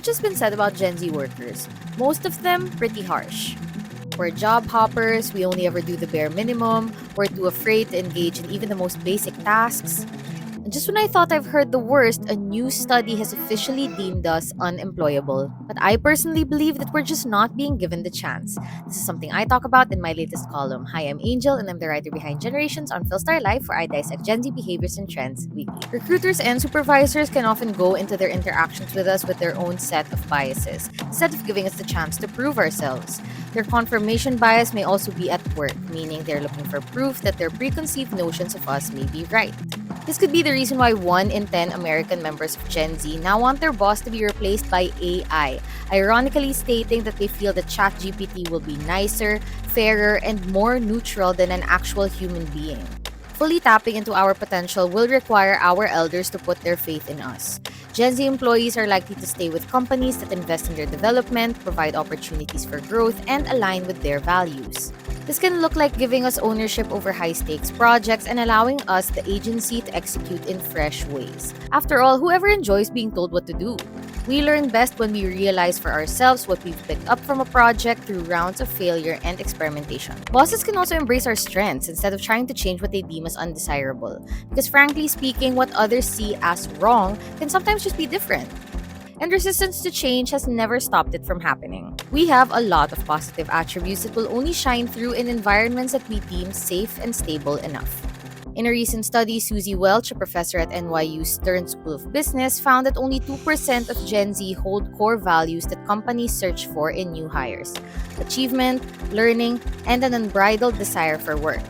much has been said about Gen Z workers, most of them pretty harsh. We're job hoppers, we only ever do the bare minimum, we're too afraid to engage in even the most basic tasks. And just when I thought I've heard the worst, a new study has officially deemed us unemployable. But I personally believe that we're just not being given the chance. This is something I talk about in my latest column. Hi, I'm Angel, and I'm the writer behind Generations on PhilSTAR Live, where I dissect Gen Z behaviors and trends weekly. Recruiters and supervisors can often go into their interactions with us with their own set of biases, instead of giving us the chance to prove ourselves. Their confirmation bias may also be at work, meaning they're looking for proof that their preconceived notions of us may be right. This could be the reason why 1 in 10 American members of Gen Z now want their boss to be replaced by AI, ironically stating that they feel that ChatGPT will be nicer, fairer, and more neutral than an actual human being. Fully tapping into our potential will require our elders to put their faith in us. Gen Z employees are likely to stay with companies that invest in their development, provide opportunities for growth, and align with their values. This can look like giving us ownership over high-stakes projects and allowing us the agency to execute in fresh ways. After all, whoever enjoys being told what to do? We learn best when we realize for ourselves what we've picked up from a project through rounds of failure and experimentation. Bosses can also embrace our strengths instead of trying to change what they deem as undesirable. Because frankly speaking, what others see as wrong can sometimes just be different. And resistance to change has never stopped it from happening. We have a lot of positive attributes that will only shine through in environments that we deem safe and stable enough. In a recent study, Susie Welch, a professor at NYU's Stern School of Business, found that only 2% of Gen Z hold core values that companies search for in new hires: achievement, learning, and an unbridled desire for work.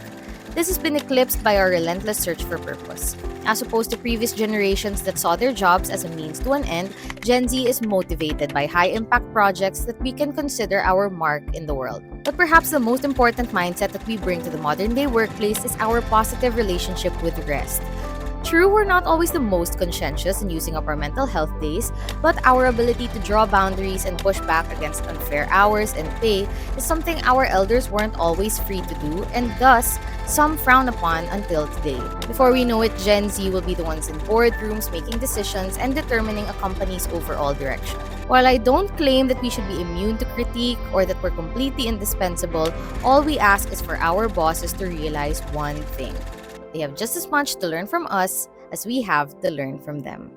This has been eclipsed by our relentless search for purpose. As opposed to previous generations that saw their jobs as a means to an end, Gen Z is motivated by high-impact projects that we can consider our mark in the world. But perhaps the most important mindset that we bring to the modern-day workplace is our positive relationship with rest. True, we're not always the most conscientious in using up our mental health days, but our ability to draw boundaries and push back against unfair hours and pay is something our elders weren't always free to do, and thus, some frown upon until today. Before we know it, Gen Z will be the ones in boardrooms making decisions and determining a company's overall direction. While I don't claim that we should be immune to critique or that we're completely indispensable, all we ask is for our bosses to realize one thing: they have just as much to learn from us as we have to learn from them.